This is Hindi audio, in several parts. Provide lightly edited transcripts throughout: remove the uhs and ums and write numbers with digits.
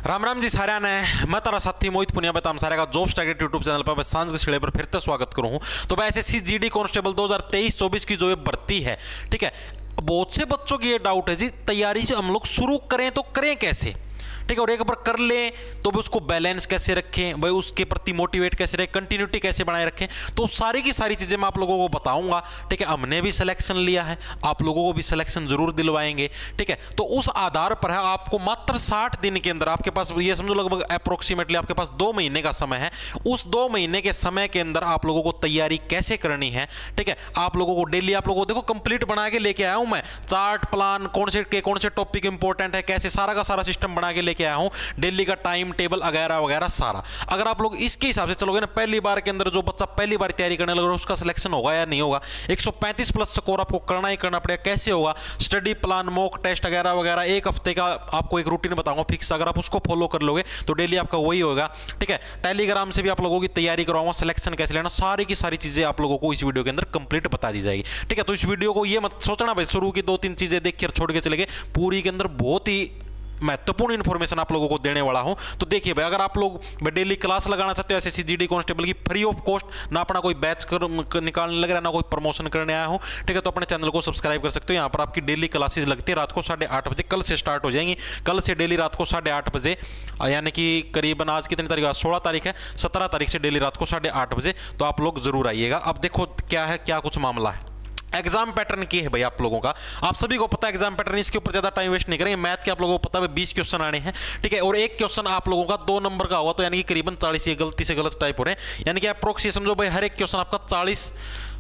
राम राम जी सारे ने मैं तारा साथी मोहित पुनिया बताम सारे का जॉब स्टार्ट यूट्यूब चैनल पर सांझ के छिड़े पर फिर से स्वागत करूं हूं। तो भाई एसएससी जीडी कांस्टेबल 2023-24 की जो ये भर्ती है, ठीक है, बहुत से बच्चों की ये डाउट है जी, तैयारी से हम लोग शुरू करें तो करें कैसे, ठीक है, और एक बार कर लें तो भी उसको बैलेंस कैसे रखें, भाई उसके प्रति मोटिवेट कैसे रखें, कंटिन्यूटी कैसे बनाए रखें। तो सारी की सारी चीज़ें मैं आप लोगों को बताऊंगा, ठीक है। हमने भी सिलेक्शन लिया है, आप लोगों को भी सिलेक्शन जरूर दिलवाएंगे, ठीक है। तो उस आधार पर है आपको मात्र 60 दिन के अंदर, आपके पास ये समझो लगभग अप्रोक्सीमेटली आपके पास 2 महीने का समय है। उस 2 महीने के समय के अंदर आप लोगों को तैयारी कैसे करनी है, ठीक है। आप लोगों को डेली आप लोगों को देखो कंप्लीट बना के लेके आया हूं मैं, चार्ट प्लान, कौन से टॉपिक इंपॉर्टेंट है, कैसे सारा का सारा सिस्टम बना के लेके आया हूं, दिल्ली का टाइम टेबल वगैरह वगैरह सारा। अगर आप लोग इसके हिसाब से चलोगे ना, पहली बार के अंदर जो बच्चा पहली बार तैयारी करने लगा उसका सिलेक्शन होगा या नहीं होगा, 135 प्लस स्कोर आपको करना ही करना पड़ेगा। कैसे होगा, स्टडी प्लान, मॉक टेस्ट वगैरह वगैरह, एक हफ्ते का आपको एक रूटीन बताऊंगा फिक्स, अगर आप उसको फॉलो कर लोगे तो डेली आपका वही होगा, ठीक है। टेलीग्राम से भी आप लोगों की तैयारी करवाऊंगा, सिलेक्शन कैसे लेना, सारी की सारी चीजें आप लोगों को इस वीडियो के अंदर कंप्लीट बता दी जाएगी, ठीक है। तो इस वीडियो को ये मत सोचना भाई शुरू की 2-3 चीजें देख कर छोड़ के चले गए, पूरी के अंदर बहुत ही महत्वपूर्ण इंफॉर्मेशन आप लोगों को देने वाला हूं। तो देखिए भाई, अगर आप लोग डेली क्लास लगाना चाहते हो एसएससी जीडी कांस्टेबल की फ्री ऑफ कॉस्ट, ना अपना कोई बैच निकालने लग रहा है, ना कोई प्रमोशन करने आया हूं, ठीक है, तो अपने चैनल को सब्सक्राइब कर सकते हो। यहाँ पर आपकी डेली क्लासेस लगती है रात को 8:30 बजे, कल से स्टार्ट हो जाएंगी। कल से डेली रात को 8:30 बजे, यानी कि करीबन आज कितनी तारीख है, 16 तारीख है, 17 तारीख से डेली रात को 8:30 बजे, तो आप लोग जरूर आइएगा। अब देखो क्या है, क्या कुछ मामला है। एग्जाम पैटर्न की है भाई आप लोगों का, आप सभी को पता है एग्जाम पैटर्न, इसके ऊपर ज्यादा टाइम वेस्ट नहीं करेंगे। मैथ के आप लोगों को पता है 20 क्वेश्चन आने हैं, ठीक है, और एक क्वेश्चन आप लोगों का 2 नंबर का होगा, तो यानी कि करीबन 40, ये गलती से गलत टाइप हो रहे हैं, यानी कि अप्रोक्सी समझो भाई हर एक क्वेश्चन आपका 40,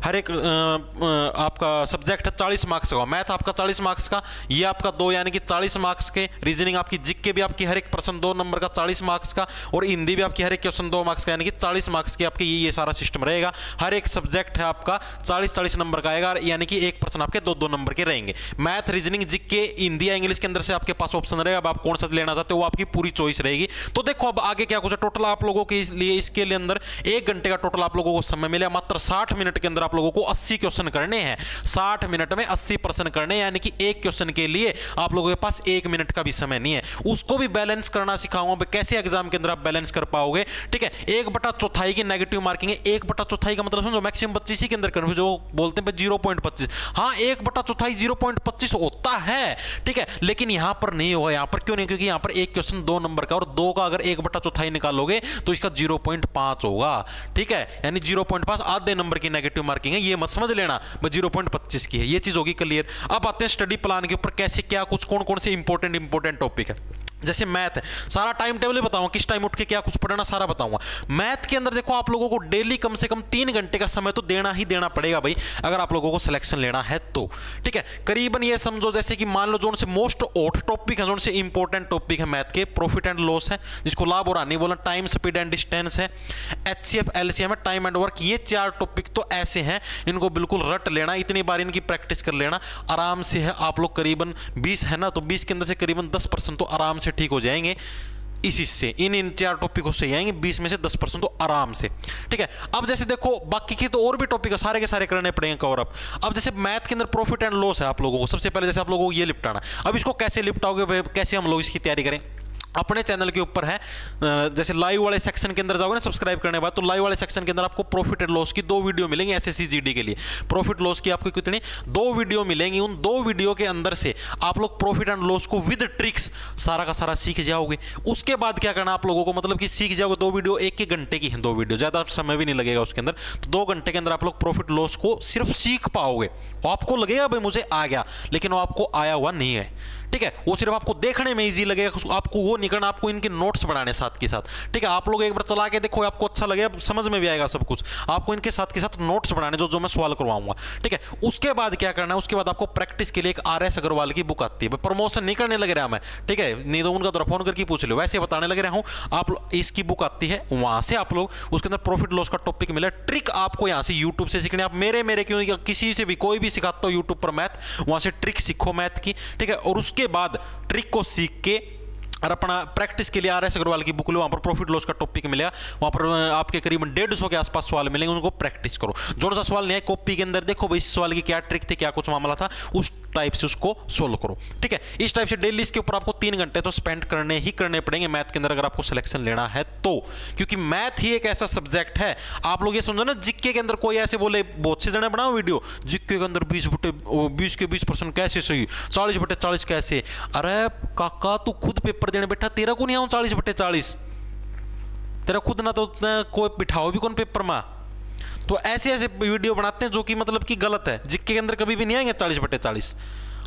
हर एक आपका सब्जेक्ट है 40 मार्क्स का, मैथ आपका 40 मार्क्स का, ये आपका 2 यानी कि 40 मार्क्स के, रीजनिंग आपकी, जीके भी आपकी हर एक प्रश्न 2 नंबर का 40 मार्क्स का, और हिंदी भी आपकी हर एक क्वेश्चन 2 मार्क्स का, यानी कि 40 मार्क्स की आपके ये सारा सिस्टम रहेगा। हर एक सब्जेक्ट है आपका 40-40 नंबर का आएगा, यानी कि एक प्रश्न आपके 2-2 नंबर के रहेंगे। मैथ, रीजनिंग, जीके, हिंदी या इंग्लिश के अंदर से आपके पास ऑप्शन रहेगा, अब आप कौन सा लेना चाहते हो वो आपकी पूरी चॉइस रहेगी। तो देखो अब आगे क्या कुछ है, टोटल आप लोगों के लिए इसके लिए अंदर 1 घंटे का टोटल आप लोगों को समय मिला, मात्र 60 मिनट के अंदर आप लोगों को 80 क्वेश्चन करने हैं, 60 मिनट में 80 प्रश्न करने हैं, यानी कि एक क्वेश्चन के लिए आप लोगों के पास 1 मिनट का भी समय नहीं है। उसको भी बैलेंस करना सिखाऊंगा, कैसे एग्जाम के अंदर आप बैलेंस कर पाओगे, ठीक है। 1/4 की नेगेटिव मार्किंग है, 1/4 का मतलब समझो मैक्सिमम 25 के अंदर कन्फ्यूज, जो बोलते हैं 0.25, हाँ 1/4 0.25 होता है, ठीक है, लेकिन यहां पर नहीं होगा। यहां पर क्यों नहीं, क्योंकि यहां पर एक क्वेश्चन 2 नंबर का, और 2 का अगर 1/4 निकालोगे तो इसका 0.5 होगा, ठीक है, यानी 0.5 आधे नंबर की नेगेटिव मार्किंग है, ये मत समझ लेना 0.25 की है, ये चीज होगी क्लियर। अब आते हैं स्टडी प्लान के ऊपर, कैसे क्या कुछ कौन से इंपॉर्टेंट टॉपिक है। जैसे मैथ है, सारा टाइम टेबल बताऊंगा, किस टाइम उठ के क्या कुछ पढ़ना सारा बताऊंगा। मैथ के अंदर देखो आप लोगों को डेली कम से कम 3 घंटे का समय तो देना ही देना पड़ेगा भाई, अगर आप लोगों को सिलेक्शन लेना है तो, ठीक है। करीबन ये समझो जैसे कि मान लो जो से मोस्ट हॉट टॉपिक है, जो से इंपॉर्टेंट टॉपिक है मैथ के, प्रॉफिट एंड लॉस है, जिसको लाभ और हानि बोला, टाइम, स्पीड एंड डिस्टेंस है, HCF LCM है, टाइम एंड वर्क, ये 4 टॉपिक तो ऐसे हैं, इनको बिल्कुल रट लेना, इतनी बार इनकी प्रैक्टिस कर लेना, आराम से है। आप लोग करीबन 20 है ना, तो 20 के अंदर से करीबन 10% तो आराम से ठीक हो जाएंगे, इसी से इन 4 टॉपिकों से आएंगे, 20 में से 10% तो आराम से, ठीक है। अब जैसे देखो बाकी की तो और भी टॉपिक है, सारे के सारे करने पड़ेंगे कवर अप। अब जैसे मैथ के अंदर प्रॉफिट एंड लॉस है, आप लोगों को सबसे पहले जैसे आप लोगों को ये निपटाना, अब इसको कैसे निपटाओगे, कैसे हम लोग इसकी तैयारी करें, अपने चैनल के ऊपर है, जैसे लाइव वाले सेक्शन के अंदर जाओगे ना सब्सक्राइब करने के बाद, तो लाइव वाले सेक्शन के अंदर आपको प्रॉफिट एंड लॉस की 2 वीडियो मिलेंगी एसएससी जीडी के लिए। प्रॉफिट लॉस की आपको कितनी 2 वीडियो मिलेंगी, उन 2 वीडियो के अंदर से आप लोग प्रॉफिट एंड लॉस को विद ट्रिक्स सारा का सारा सीख जाओगे। उसके बाद क्या करना आप लोगों को, मतलब कि सीख जाओगे। 2 वीडियो 1 घंटे की है, 2 वीडियो, ज्यादा समय भी नहीं लगेगा उसके अंदर, तो 2 घंटे के अंदर आप लोग प्रॉफिट लॉस को सिर्फ सीख पाओगे। आपको लगेगा भाई मुझे आ गया, लेकिन वो आपको आया हुआ नहीं है, ठीक है, वो सिर्फ आपको देखने में इजी लगेगा, आपको वो नहीं करना, आपको इनके नोट्स बनाने साथ के साथ, ठीक है। आप लोग एक बार चला के देखो, आपको अच्छा लगेगा, समझ में भी आएगा सब कुछ, आपको इनके साथ के साथ नोट्स बनाने जो मैं सवाल करवाऊंगा, ठीक है। उसके बाद क्या करना है, उसके बाद आपको प्रैक्टिस के लिए एक RS अग्रवाल की बुक आती है, प्रमोशन नहीं करने लग रहा मैं, ठीक है, नहीं तो उनका फोन करके पूछ लो, वैसे बताने लग रहा हूं। आप इसकी बुक आती है, वहां से आप लोग उसके अंदर प्रॉफिट लॉस का टॉपिक मिला, ट्रिक आपको यहां से यूट्यूब से सीखने, आप मेरे क्यों किसी से भी कोई भी सिखाता हो यूट्यूब पर मैथ, वहां से ट्रिक सीखो मैथ की, ठीक है। और उसके बाद ट्रिक को सीख के और अपना प्रैक्टिस के लिए RS अग्रवाल की बुक लो, वहाँ पर प्रॉफिट लॉस का टॉपिक मिलेगा, वहाँ पर आपके करीबन 150 के आसपास सवाल मिलेंगे, उनको प्रैक्टिस करो। जो सा सवाल नहीं है कॉपी के अंदर देखो भाई इस सवाल की क्या ट्रिक थी, क्या कुछ मामला था, उस टाइप से उसको सोल्व करो। ठीक है, इस टाइप से डेली इसके ऊपर आपको 3 घंटे तो स्पेंड करने ही करने पड़ेंगे मैथ के अंदर, अगर आपको सिलेक्शन लेना है तो, क्योंकि मैथ ही एक ऐसा सब्जेक्ट है। आप लोग ये समझो ना, जीके के अंदर कोई ऐसे बोले, बहुत से जने बनाओ वीडियो, जीके के अंदर 20 के 20% कैसे सही, 40/40 कैसे। अरे काका तू खुद पेपर देने बैठा, तेरा को नहीं आऊं 40/40, तेरा खुद ना तो कोई बिठाओ भी कौन पेपर में। तो ऐसे ऐसे वीडियो बनाते हैं जो कि मतलब कि गलत है। जीके के अंदर कभी भी नहीं आएंगे 40/40।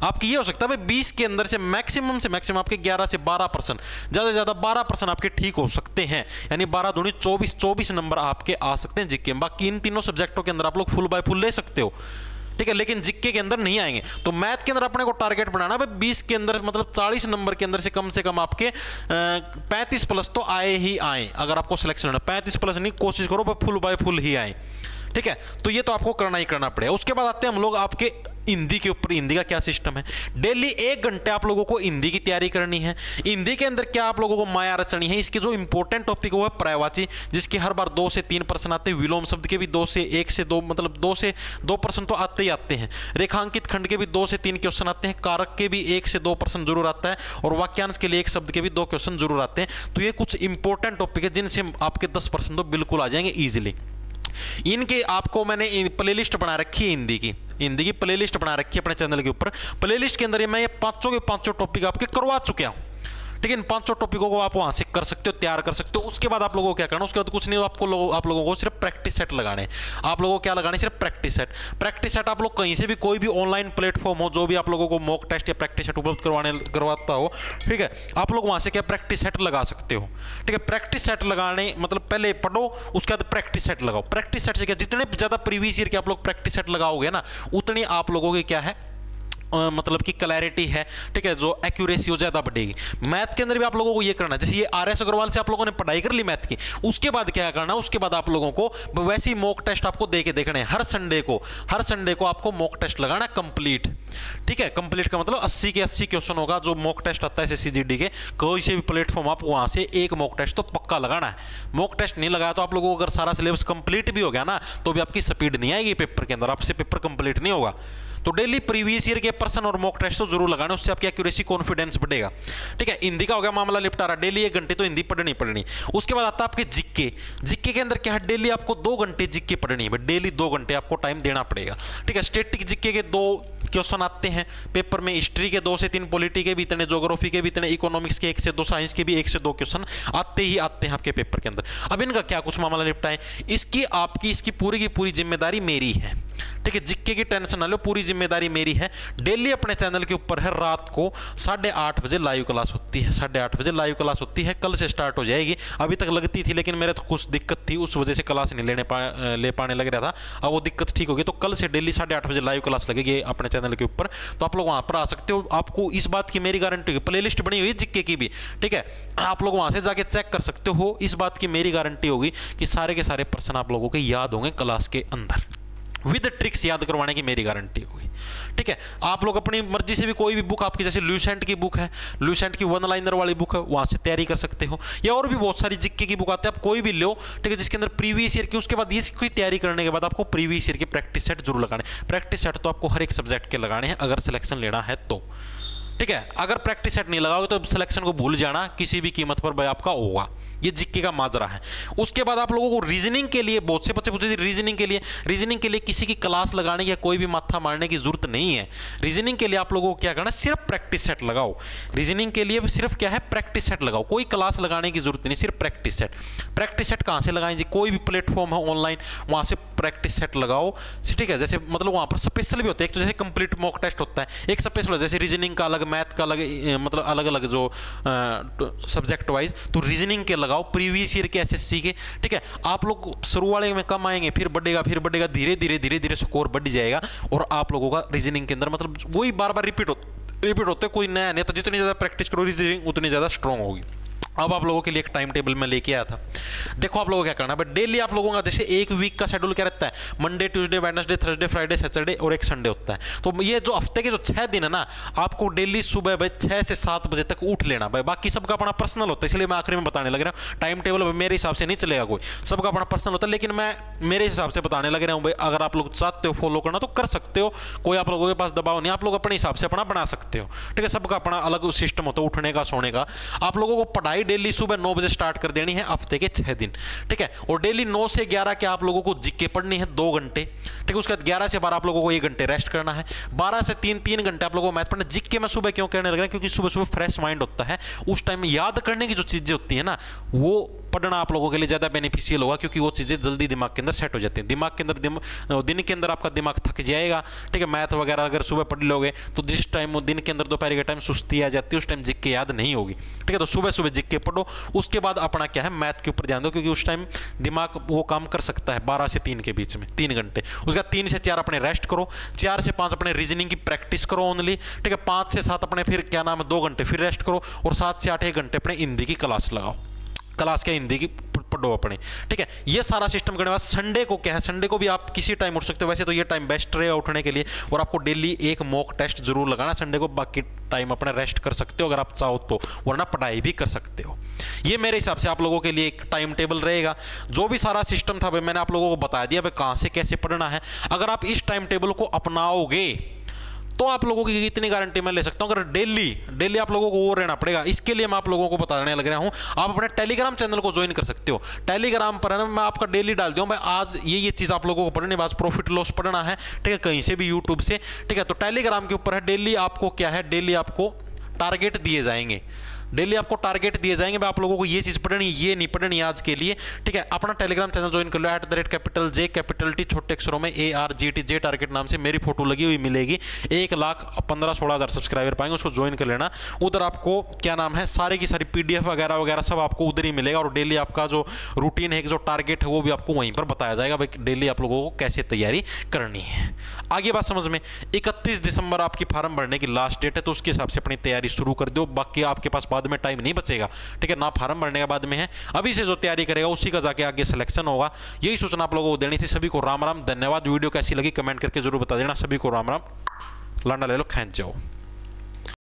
आपकी ये हो सकता है भाई 20 के अंदर से मैक्सिमम आपके 11 से 12%, ज़्यादा से ज़्यादा 12% आपके ठीक हो सकते हैं, यानी 12 दूनी 24 नंबर आपके आ सकते हैं जीके में। बाकी इन तीनों सब्जेक्टों के अंदर आप लोग फुल बाय फुल ले सकते हो, ठीक है, लेकिन जीके के अंदर नहीं आएंगे। तो मैथ के अंदर अपने को टारगेट बनाना भाई 20 के अंदर मतलब 40 नंबर के अंदर से कम आपके 35+ तो आए ही आए। अगर आपको सिलेक्शन होना 35+ नहीं, कोशिश करो फुल बाय फुल ही आए। ठीक है, तो ये तो आपको करना ही करना पड़ेगा। उसके बाद आते हैं हम लोग आपके हिंदी के ऊपर। हिंदी का क्या सिस्टम है, डेली 1 घंटे आप लोगों को हिंदी की तैयारी करनी है। हिंदी के अंदर क्या आप लोगों को माया रचनी है, इसके जो इंपॉर्टेंट टॉपिक वो है पर्यायवाची, जिसके हर बार 2 से 3% आते हैं। विलोम शब्द के भी 2 से 1 से 2 मतलब 2 से 2% तो आते ही आते हैं। रेखांकित खंड के भी 2 से 3 क्वेश्चन आते हैं। कारक के भी 1 से 2% जरूर आता है, और वाक्यांश के लिए 1 शब्द के भी 2 क्वेश्चन जरूर आते हैं। तो ये कुछ इंपॉर्टेंट टॉपिक है जिनसे आपके 10% तो बिल्कुल आ जाएंगे ईजिली। इनके आपको मैंने प्लेलिस्ट बना रखी है, हिंदी की प्लेलिस्ट बना रखी है अपने चैनल के ऊपर। प्लेलिस्ट के अंदर मैं ये 5 के 5 टॉपिक आपके करवा चुका हूं। ठीक है, इन 5 टॉपिकों को आप वहां से कर सकते हो, तैयार कर सकते हो। उसके बाद आप लोगों को क्या करना, उसके बाद कुछ नहीं, आप लोगों को सिर्फ प्रैक्टिस सेट लगाने। आप लोगों को क्या लगाने, सिर्फ प्रैक्टिस सेट। प्रैक्टिस सेट आप लोग कहीं से भी, कोई भी ऑनलाइन प्लेटफॉर्म हो जो भी आप लोगों को मॉक टेस्ट या प्रैक्टिस सेट उपलब्ध करवाता हो, ठीक है, आप लोग वहां से क्या प्रैक्टिस सेट लगा सकते हो। ठीक है, प्रैक्टिस सेट लगाने मतलब पहले पढ़ो, उसके बाद प्रैक्टिस सेट लगाओ। प्रैक्टिस सेट से क्या, जितने ज्यादा प्रीवियस ईयर के आप लोग प्रैक्टिस सेट लगाओगे ना, उतनी आप लोगों की क्या है मतलब कि क्लैरिटी है, ठीक है, जो एक्यूरेसी हो ज़्यादा बढ़ेगी। मैथ के अंदर भी आप लोगों को ये करना है, जैसे ये RS अग्रवाल से आप लोगों ने पढ़ाई कर ली मैथ की, उसके बाद क्या करना, उसके बाद आप लोगों को वैसे ही मॉक टेस्ट आपको दे के देखने हैं। हर संडे को आपको मॉक टेस्ट लगाना है कंप्लीट। ठीक है, कंप्लीट का मतलब 80 के 80 क्वेश्चन होगा जो मॉक टेस्ट आता है SSCGD के, कोई से भी प्लेटफॉर्म आप वहां से एक मॉक टेस्ट तो पक्का लगाना है। मॉक टेस्ट नहीं लगाया तो आप लोगों को अगर सारा सिलेबस कंप्लीट भी हो गया ना, तो भी आपकी स्पीड नहीं आएगी पेपर के अंदर, आपसे पेपर कंप्लीट नहीं होगा। तो डेली प्रीवियस ईयर के पर्सन और मॉक टेस्ट तो जरूर लगाना, उससे आपकी एक्यूरेसी कॉन्फिडेंस बढ़ेगा। ठीक है, हिंदी का हो गया मामला निपटारा, डेली 1 घंटे तो हिंदी पढ़नी। उसके बाद आता है आपके जीके के अंदर क्या है, डेली आपको 2 घंटे जीके पढ़नी है, डेली 2 घंटे आपको टाइम देना पड़ेगा। ठीक है, स्टैटिक जीके के 2 क्वेश्चन आते हैं पेपर में, हिस्ट्री के 2 से 3, पॉलिटी के भी इतने, ज्योग्राफी के भी इतने, इकोनॉमिक्स के 1 से 2, साइंस के भी 1 से 2 क्वेश्चन आते ही आते हैं आपके पेपर के अंदर। अब इनका क्या कुछ मामला निपटाएं, इसकी पूरी की पूरी जिम्मेदारी मेरी है। ठीक है, जीके की टेंशन ना लो, पूरी जिम्मेदारी मेरी है। डेली अपने चैनल के ऊपर है, रात को 8:30 बजे लाइव क्लास होती है, 8:30 बजे लाइव क्लास होती है। कल से स्टार्ट हो जाएगी, अभी तक लगती थी लेकिन मेरे तो कुछ दिक्कत थी, उस वजह से क्लास नहीं ले पाने लग रहा था। अब वो दिक्कत ठीक होगी, तो कल से डेली 8:30 बजे लाइव क्लास लगेगी अपने चैनल के ऊपर, तो आप लोग वहां पर आ सकते हो। आपको इस बात की मेरी गारंटी होगी, प्ले लिस्ट बनी हुई है जीके की भी, ठीक है, आप लोग वहां से जाके चेक कर सकते हो। इस बात की मेरी गारंटी होगी कि सारे के सारे पर्सन आप लोगों के याद होंगे क्लास के अंदर, विद ट्रिक्स याद करवाने की मेरी गारंटी होगी। ठीक है, आप लोग अपनी मर्जी से भी कोई भी बुक आपकी, जैसे ल्यूसेंट की बुक है, ल्यूसेंट की 1 लाइनर वाली बुक है, वहां से तैयारी कर सकते हो, या और भी बहुत सारी जीके की बुक आती है, आप कोई भी लो, ठीक है, जिसके अंदर प्रीवियस ईयर की, उसके बाद इसकी तैयारी करने के बाद आपको प्रीवियस ईयर के प्रैक्टिस सेट जरूर लगाने। प्रैक्टिस सेट तो आपको हर एक सब्जेक्ट के लगाने हैं अगर सिलेक्शन लेना है तो। ठीक है, अगर प्रैक्टिस सेट नहीं लगाओगे तो सिलेक्शन को भूल जाना, किसी भी कीमत पर भाई आपका होगा। ये जीके का माजरा है। उसके बाद आप लोगों को रीजनिंग के लिए, बहुत से बच्चे पूछे रीजनिंग के लिए किसी की क्लास लगाने या कोई भी माथा मारने की जरूरत नहीं है। रीजनिंग के लिए आप लोगों को क्या करना है, सिर्फ प्रैक्टिस सेट लगाओ। रीजनिंग के लिए सिर्फ क्या है, प्रैक्टिस सेट लगाओ, कोई क्लास लगाने की जरूरत नहीं, सिर्फ प्रैक्टिस सेट। प्रैक्टिस सेट कहां से लगाएं जी, कोई भी प्लेटफॉर्म है ऑनलाइन, वहां से प्रैक्टिस सेट लगाओ। ठीक है, जैसे मतलब वहां पर स्पेशल भी होते हैं, एक तो जैसे कंप्लीट मॉक टेस्ट होता है, एक स्पेशल जैसे रीजनिंग का अलग, मैथ का अलग, मतलब अलग अलग जो सब्जेक्ट वाइज, तो रीजनिंग के लगाओ प्रीवियस ईयर के एसएससी के। ठीक है, आप लोग शुरू वाले में कम आएंगे, फिर बढ़ेगा, धीरे धीरे स्कोर बढ़ जाएगा, और आप लोगों का रीजनिंग के अंदर मतलब वही बार बार रिपीट होते, कोई नया नहीं। तो जितनी ज़्यादा प्रैक्टिस करो रीजनिंग, उतनी ज़्यादा स्ट्रॉन्ग होगी। अब आप लोगों के लिए एक टाइम टेबल में लेके आया था। देखो आप लोगों को क्या करना है, डेली आप लोगों का जैसे एक वीक का शेड्यूल क्या रहता है, Monday Tuesday Wednesday Thursday Friday Saturday और एक संडे होता है। तो ये जो हफ्ते के जो 6 दिन है ना, आपको डेली सुबह भाई 6 से 7 बजे तक उठ लेना भाई। बाकी सबका अपना पर्सनल होता है, इसलिए मैं आखिरी में बताने लग रहा हूँ। टाइम टेबल मेरे हिसाब से नहीं चलेगा कोई, सबका अपना पर्सनल होता है, लेकिन मैं मेरे हिसाब से बताने लग रहा हूँ भाई। अगर आप लोग चाहते हो फॉलो करना तो कर सकते हो, कोई आप लोगों के पास दबाव नहीं, आप लोग अपने हिसाब से अपना बना सकते हो, ठीक है। सबका अपना अलग सिस्टम होता है उठने का सोने का। आप लोगों को पढ़ाई डेली सुबह 9 बजे स्टार्ट कर देनी है हफ्ते के 6 दिन, ठीक है। और डेली 9 से 11 के आप लोगों को जीके पढ़नी है 2 घंटे, ठीक है। उसके बाद 11 से 12 आप लोगों को 1 घंटे रेस्ट करना है, 12 से 3 घंटे आप लोगों को मैथ पढ़ना। जीके में सुबह क्यों करने लग रहे हैं, क्योंकि सुबह सुबह फ्रेश माइंड होता है, उस टाइम याद करने की जो चीजें होती है ना, वो पढ़ना आप लोगों के लिए ज़्यादा बेनिफिशियल होगा, क्योंकि वो चीज़ें जल्दी दिमाग के अंदर सेट हो जाती हैं। दिमाग के अंदर दिन के अंदर आपका दिमाग थक जाएगा, ठीक है। मैथ वगैरह अगर सुबह पढ़ लोगे तो जिस टाइम दिन के अंदर दोपहर के टाइम सुस्ती आ जाती है, उस टाइम जिक्के याद नहीं होगी, ठीक है। तो सुबह सुबह जिक्के पढ़ो, उसके बाद अपना क्या है मैथ के ऊपर ध्यान दो, क्योंकि उस टाइम दिमाग वो काम कर सकता है 12 से 3 के बीच में 3 घंटे। उसके बाद 3 से 4 अपने रेस्ट करो, 4 से 5 अपने रीजनिंग की प्रैक्टिस करो ओनली, ठीक है। 5 से 7 अपने फिर क्या नाम है 2 घंटे फिर रेस्ट करो, और 7 से 8 1 घंटे अपने हिंदी की क्लास लगाओ, क्लास के हिंदी की पढ़ो अपने, ठीक है। ये सारा सिस्टम करने के बाद संडे को क्या है, संडे को भी आप किसी टाइम उठ सकते हो, वैसे तो ये टाइम बेस्ट रहेगा उठने के लिए। और आपको डेली एक मॉक टेस्ट जरूर लगाना संडे को, बाकी टाइम अपना रेस्ट कर सकते हो अगर आप चाहो तो, वरना पढ़ाई भी कर सकते हो। ये मेरे हिसाब से आप लोगों के लिए एक टाइम टेबल रहेगा। जो भी सारा सिस्टम था भाई मैंने आप लोगों को बता दिया भाई कहाँ से कैसे पढ़ना है। अगर आप इस टाइम टेबल को अपनाओगे तो आप लोगों की इतनी गारंटी मैं ले सकता हूं, अगर डेली आप लोगों को वो रहना पड़ेगा। इसके लिए मैं आप लोगों को बताने लग रहा हूं, आप अपने टेलीग्राम चैनल को ज्वाइन कर सकते हो। टेलीग्राम पर है ना, मैं आपका डेली डाल दूं भाई आज ये चीज़ आप लोगों को पढ़नी है, आज प्रॉफिट लॉस पढ़ना है, ठीक है, कहीं से भी यूट्यूब से, ठीक है। तो टेलीग्राम के ऊपर है, डेली आपको क्या है, डेली आपको टारगेट दिए जाएंगे, डेली आपको टारगेट दिए जाएंगे भाई, आप लोगों को ये चीज़ पढ़नी, ये नहीं पढ़नी आज के लिए, ठीक है। अपना टेलीग्राम चैनल ज्वाइन कर लो, @J छोटे अक्षरों में ARGT जे टारगेट नाम से मेरी फोटो लगी हुई मिलेगी। 1,15,16,000 सब्सक्राइबर पाएंगे, उसको ज्वाइन कर लेना। उधर आपको क्या नाम है सारी की सारी PDF वगैरह वगैरह सब आपको उधर ही मिलेगा, और डेली आपका जो रूटीन है, जो टारगेट है, वो भी आपको वहीं पर बताया जाएगा भाई डेली आप लोगों को कैसे तैयारी करनी है। आगे बात समझ में, 31 दिसंबर आपकी फार्म भरने की लास्ट डेट है, तो उसके हिसाब से अपनी तैयारी शुरू कर दो। बाकी आपके पास बाद में टाइम नहीं बचेगा, ठीक है, ना फार्म भरने के बाद में है, अभी से जो तैयारी करेगा उसी का जाके आगे सिलेक्शन होगा। यही सूचना आप लोगों को देनी थी। सभी को राम राम, धन्यवाद। वीडियो कैसी लगी कमेंट करके जरूर बता देना। सभी को राम राम, लांडा ले लो, खींच जाओ।